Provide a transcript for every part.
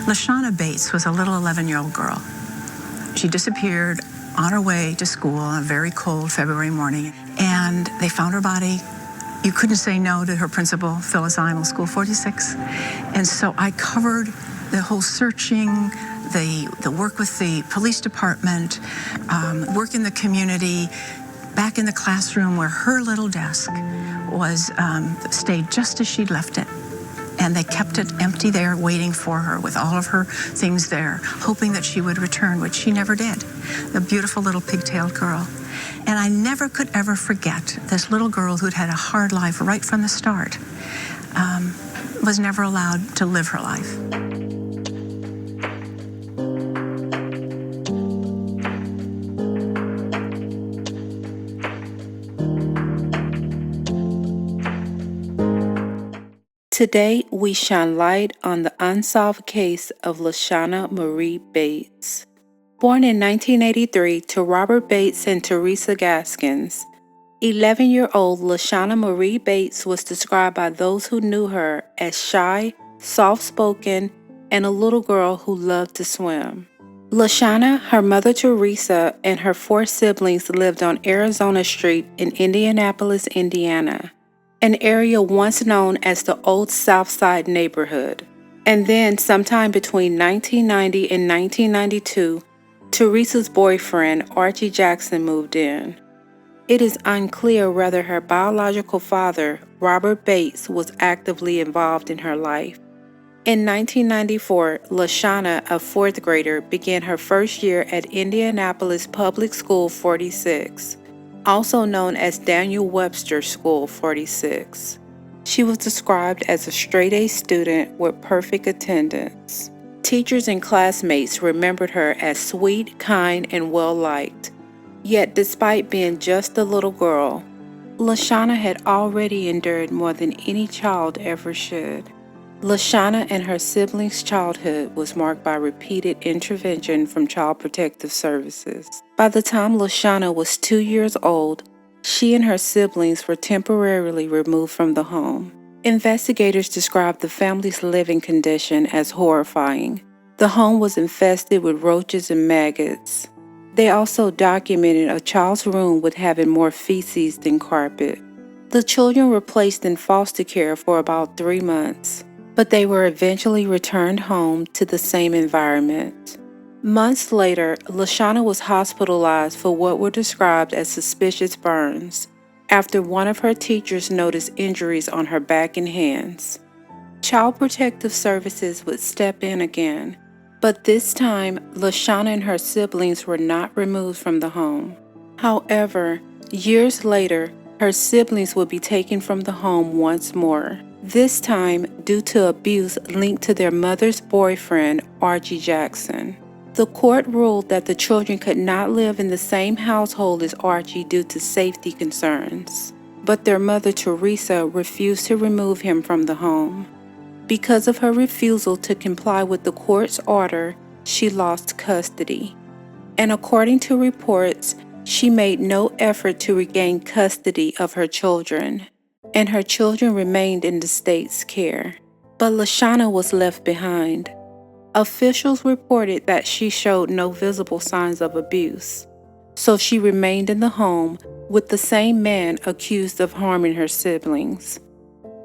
LaShonna Bates was a little 11-year-old girl. She disappeared on her way to school on a very cold February morning, and they found her body. You couldn't say no to her principal, Phyllis Einel, School 46. And so I covered the whole searching, the work with the police department, work in the community, back in the classroom where her little desk was stayed just as she'd left it. And they kept it empty there, waiting for her with all of her things there, hoping that she would return, which she never did. The beautiful little pigtailed girl. And I never could ever forget this little girl who'd had a hard life right from the start, was never allowed to live her life. Today, we shine light on the unsolved case of LaShonna Marie Bates. Born in 1983 to Robert Bates and Teresa Gaskins, 11-year-old LaShonna Marie Bates was described by those who knew her as shy, soft-spoken, and a little girl who loved to swim. LaShonna, her mother Teresa, and her 4 siblings lived on Arizona Street in Indianapolis, Indiana, an area once known as the Old South Side neighborhood. And then, sometime between 1990 and 1992, Teresa's boyfriend, Archie Jackson, moved in. It is unclear whether her biological father, Robert Bates, was actively involved in her life. In 1994, LaShonna, a 4th grader, began her first year at Indianapolis Public School 46, also known as Daniel Webster School 46. She was described as a straight-A student with perfect attendance. Teachers and classmates remembered her as sweet, kind, and well-liked. Yet, despite being just a little girl, LaShonna had already endured more than any child ever should. LaShonna and her siblings' childhood was marked by repeated intervention from Child Protective Services. By the time LaShonna was 2 years old, she and her siblings were temporarily removed from the home. Investigators described the family's living condition as horrifying. The home was infested with roaches and maggots. They also documented a child's room with having more feces than carpet. The children were placed in foster care for about 3 months, but they were eventually returned home to the same environment. Months later, LaShonna was hospitalized for what were described as suspicious burns after one of her teachers noticed injuries on her back and hands. Child Protective Services would step in again, but this time, LaShonna and her siblings were not removed from the home. However, years later, her siblings would be taken from the home once more, this time due to abuse linked to their mother's boyfriend, Archie Jackson. The court ruled that the children could not live in the same household as Archie due to safety concerns, but their mother, Teresa, refused to remove him from the home. Because of her refusal to comply with the court's order, she lost custody. And according to reports, she made no effort to regain custody of her children, and her children remained in the state's care. But LaShonna was left behind. Officials reported that she showed no visible signs of abuse, so she remained in the home with the same man accused of harming her siblings.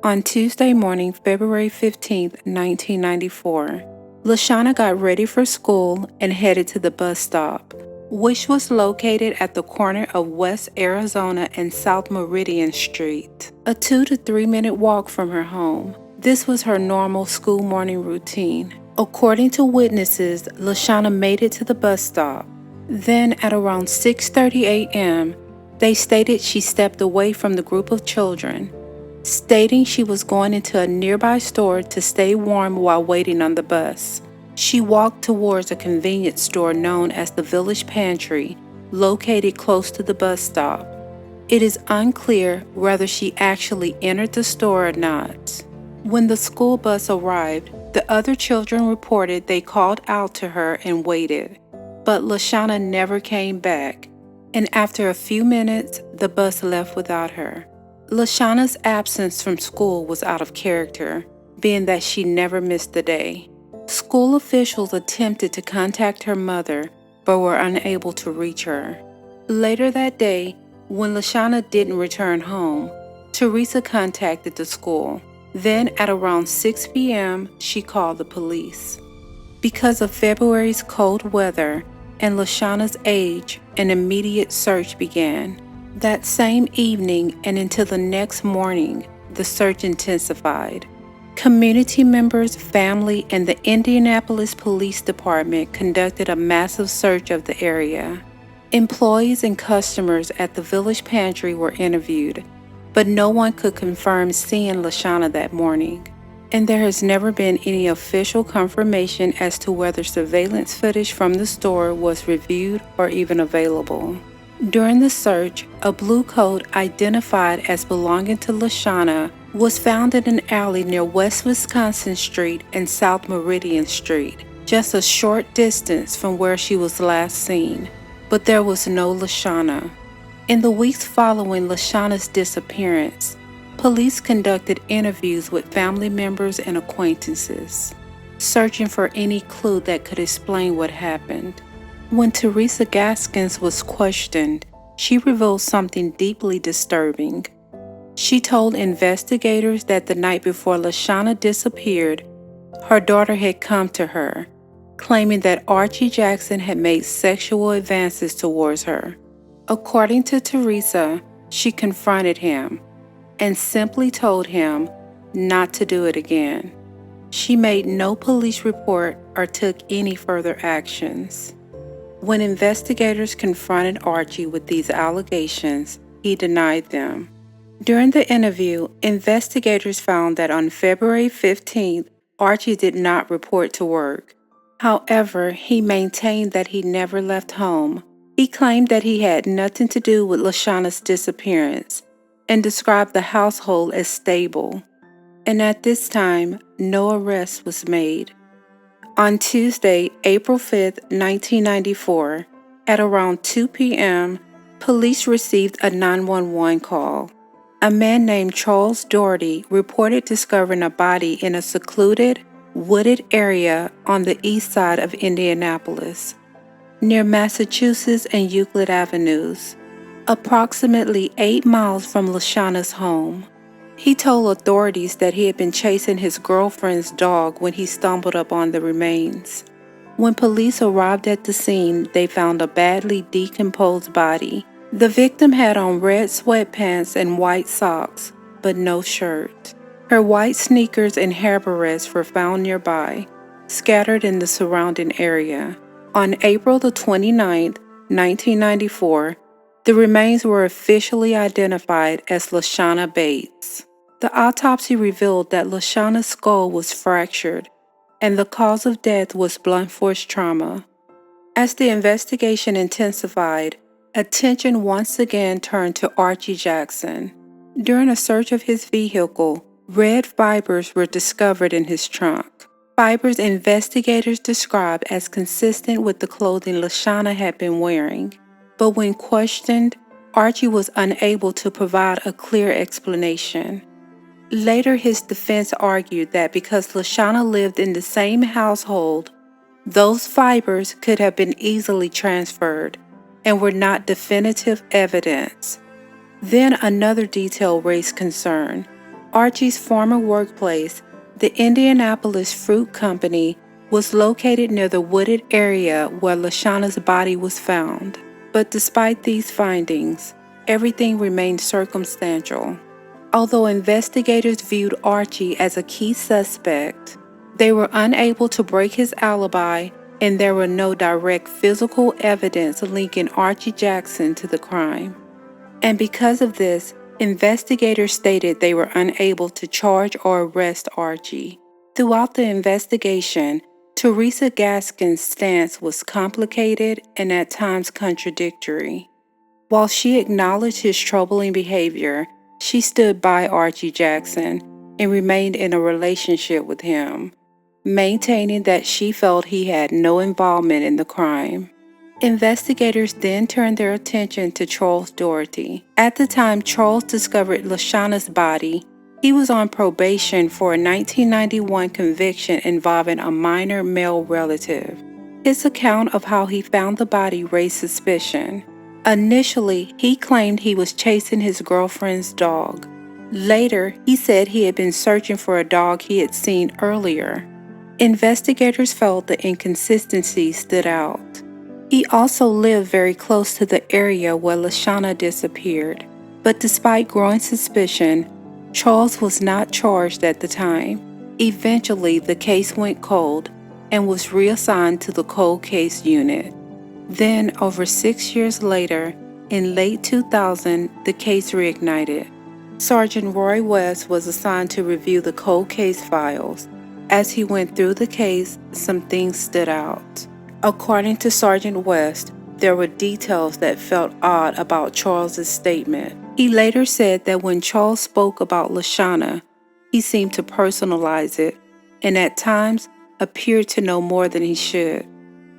On Tuesday morning, February 15, 1994, LaShonna got ready for school and headed to the bus stop, which was located at the corner of West Arizona and South Meridian Street, a 2 to 3 minute walk from her home. This was her normal school morning routine. According to witnesses, LaShonna made it to the bus stop. Then at around 6:30 a.m., they stated she stepped away from the group of children, stating she was going into a nearby store to stay warm while waiting on the bus. She walked towards a convenience store known as the Village Pantry, located close to the bus stop. It is unclear whether she actually entered the store or not. When the school bus arrived, the other children reported they called out to her and waited, but LaShonna never came back, and after a few minutes, the bus left without her. LaShonna's absence from school was out of character, being that she never missed a day. School officials attempted to contact her mother, but were unable to reach her. Later that day, when LaShonna didn't return home, Teresa contacted the school. Then at around 6 p.m., she called the police. Because of February's cold weather and LaShonna's age, an immediate search began. That same evening and until the next morning, the search intensified. Community members, family, and the Indianapolis Police Department conducted a massive search of the area. Employees and customers at the village pantry were interviewed, but no one could confirm seeing LaShonna that morning. And there has never been any official confirmation as to whether surveillance footage from the store was reviewed or even available. During the search, a blue coat identified as belonging to LaShonna was found in an alley near West Wisconsin Street and South Meridian Street, just a short distance from where she was last seen. But there was no LaShonna. In the weeks following LaShonna's disappearance, police conducted interviews with family members and acquaintances, searching for any clue that could explain what happened. When Teresa Gaskins was questioned, she revealed something deeply disturbing. She told investigators that the night before LaShonna disappeared, her daughter had come to her, claiming that Archie Jackson had made sexual advances towards her. According to Teresa, she confronted him and simply told him not to do it again. She made no police report or took any further actions. When investigators confronted Archie with these allegations, he denied them. During the interview, investigators found that on February 15th, Archie did not report to work. However, he maintained that he never left home. He claimed that he had nothing to do with LaShonna's disappearance and described the household as stable. And at this time, no arrest was made. On Tuesday, April 5, 1994, at around 2 p.m., police received a 911 call. A man named Charles Doherty reported discovering a body in a secluded, wooded area on the east side of Indianapolis, near Massachusetts and Euclid Avenues, approximately 8 miles from LaShonna's home. He told authorities that he had been chasing his girlfriend's dog when he stumbled upon the remains. When police arrived at the scene, they found a badly decomposed body. The victim had on red sweatpants and white socks, but no shirt. Her white sneakers and hair barrettes were found nearby, scattered in the surrounding area. On April the 29th, 1994, the remains were officially identified as LaShonna Bates. The autopsy revealed that LaShonna's skull was fractured, and the cause of death was blunt force trauma. As the investigation intensified, attention once again turned to Archie Jackson. During a search of his vehicle, red fibers were discovered in his trunk. Fibers investigators described as consistent with the clothing LaShonna had been wearing. But when questioned, Archie was unable to provide a clear explanation. Later, his defense argued that because LaShonna lived in the same household, those fibers could have been easily transferred and were not definitive evidence. Then another detail raised concern. Archie's former workplace, the Indianapolis Fruit Company, was located near the wooded area where LaShonna's body was found. But despite these findings, everything remained circumstantial. Although investigators viewed Archie as a key suspect, they were unable to break his alibi, and there were no direct physical evidence linking Archie Jackson to the crime. And because of this, investigators stated they were unable to charge or arrest Archie. Throughout the investigation, Teresa Gaskins' stance was complicated and at times contradictory. While she acknowledged his troubling behavior, she stood by Archie Jackson and remained in a relationship with him, maintaining that she felt he had no involvement in the crime. Investigators then turned their attention to Charles Doherty. At the time Charles discovered LaShonna's body, He was on probation for a 1991 conviction involving a minor male relative. His account of how he found the body raised suspicion. Initially, he claimed he was chasing his girlfriend's dog. Later, he said he had been searching for a dog he had seen earlier. Investigators felt the inconsistency stood out. He also lived very close to the area where LaShonna disappeared, but despite growing suspicion, Charles was not charged at the time. Eventually, the case went cold and was reassigned to the cold case unit. Then, over 6 years later, in late 2000, the case reignited. Sergeant Roy West was assigned to review the cold case files. As he went through the case, some things stood out. According to Sergeant West, there were details that felt odd about Charles's statement. He later said that when Charles spoke about LaShonna, he seemed to personalize it and at times appeared to know more than he should.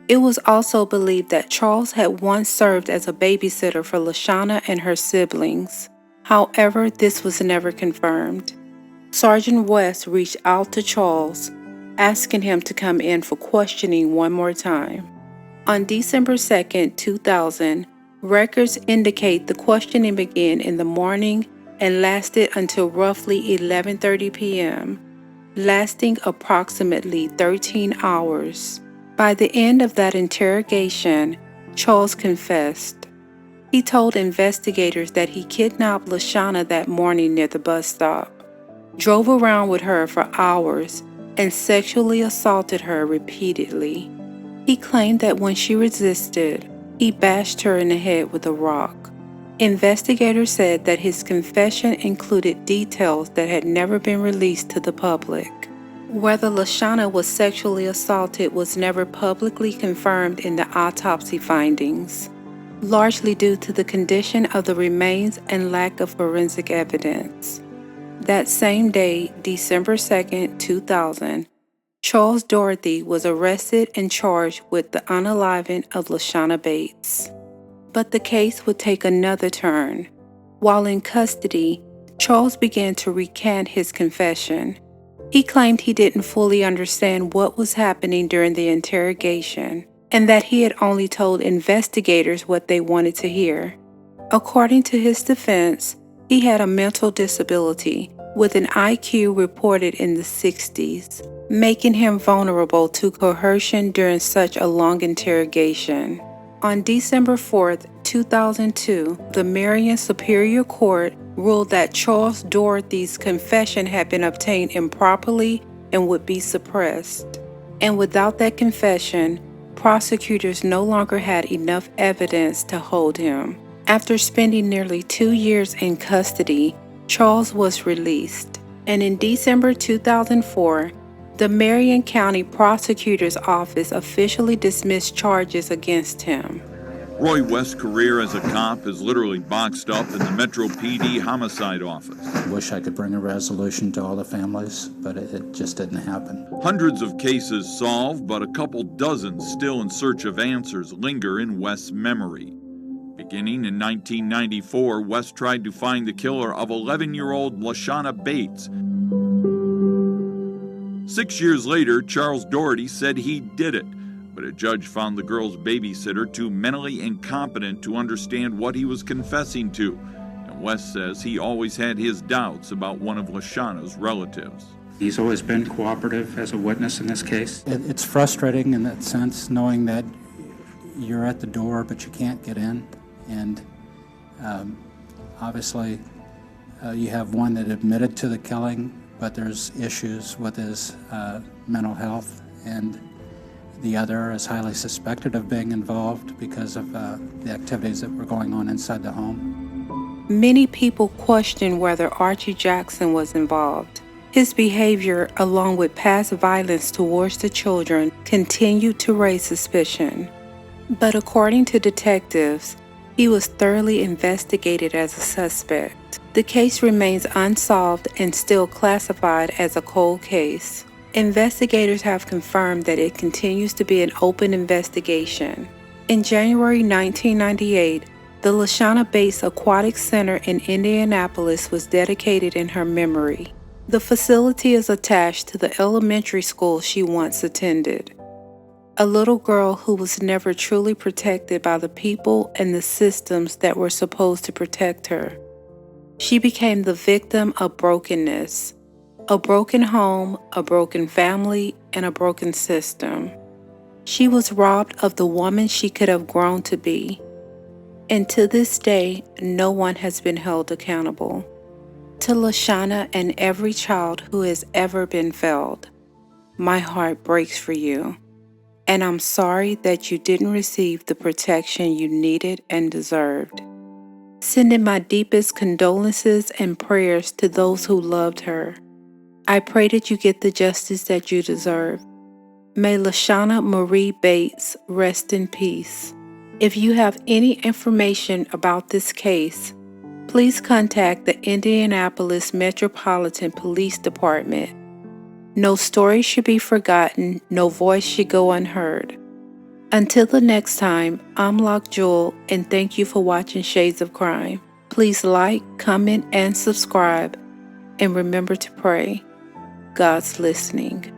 It was also believed that Charles had once served as a babysitter for LaShonna and her siblings. However, this was never confirmed. Sergeant West reached out to Charles, asking him to come in for questioning one more time. On December 2, 2000, records indicate the questioning began in the morning and lasted until roughly 11:30 p.m., lasting approximately 13 hours. By the end of that interrogation, Charles confessed. He told investigators that he kidnapped LaShonna that morning near the bus stop, drove around with her for hours, and sexually assaulted her repeatedly. He claimed that when she resisted, he bashed her in the head with a rock. Investigators said that his confession included details that had never been released to the public. Whether LaShonna was sexually assaulted was never publicly confirmed in the autopsy findings, largely due to the condition of the remains and lack of forensic evidence. That same day, December 2, 2000, Charles Doherty was arrested and charged with the unaliving of LaShonna Bates. But the case would take another turn. While in custody, Charles began to recant his confession. He claimed he didn't fully understand what was happening during the interrogation, and that he had only told investigators what they wanted to hear. According to his defense, he had a mental disability with an IQ reported in the 60s, making him vulnerable to coercion during such a long interrogation. On December 4, 2002, the Marion Superior Court ruled that Charles Doherty's confession had been obtained improperly and would be suppressed. And without that confession, prosecutors no longer had enough evidence to hold him. After spending nearly 2 years in custody, Charles was released. And in December 2004, the Marion County Prosecutor's Office officially dismissed charges against him. Roy West's career as a cop is literally boxed up in the Metro PD homicide office. I wish I could bring a resolution to all the families, but it just didn't happen. Hundreds of cases solved, but a couple dozen still in search of answers linger in West's memory. Beginning in 1994, West tried to find the killer of 11-year-old LaShonna Bates. 6 years later, Charles Doherty said he did it, but a judge found the girl's babysitter too mentally incompetent to understand what he was confessing to, and West says he always had his doubts about one of LaShonna's relatives. He's always been cooperative as a witness in this case. It's frustrating in that sense, knowing that you're at the door but you can't get in, and obviously you have one that admitted to the killing, but there's issues with his mental health, and the other is highly suspected of being involved because of the activities that were going on inside the home. Many people question whether Archie Jackson was involved. His behavior, along with past violence towards the children, continued to raise suspicion. But according to detectives, he was thoroughly investigated as a suspect. The case remains unsolved and still classified as a cold case. Investigators have confirmed that it continues to be an open investigation. In January 1998, The LaShonna Bates Aquatic Center in Indianapolis was dedicated in her memory. The facility is attached to the elementary school she once attended. A little girl who was never truly protected by the people and the systems that were supposed to protect her. She became the victim of brokenness, a broken home, a broken family, and a broken system. She was robbed of the woman she could have grown to be. And to this day, no one has been held accountable. To LaShonna and every child who has ever been failed, my heart breaks for you. And I'm sorry that you didn't receive the protection you needed and deserved. Sending my deepest condolences and prayers to those who loved her. I pray that you get the justice that you deserve. May LaShonna Marie Bates rest in peace. If you have any information about this case, please contact the Indianapolis Metropolitan Police Department. No story should be forgotten, no voice should go unheard. Until the next time, I'm Lock Jewel, and thank you for watching Shades of Crime. Please like, comment, and subscribe, and remember to pray. God's listening.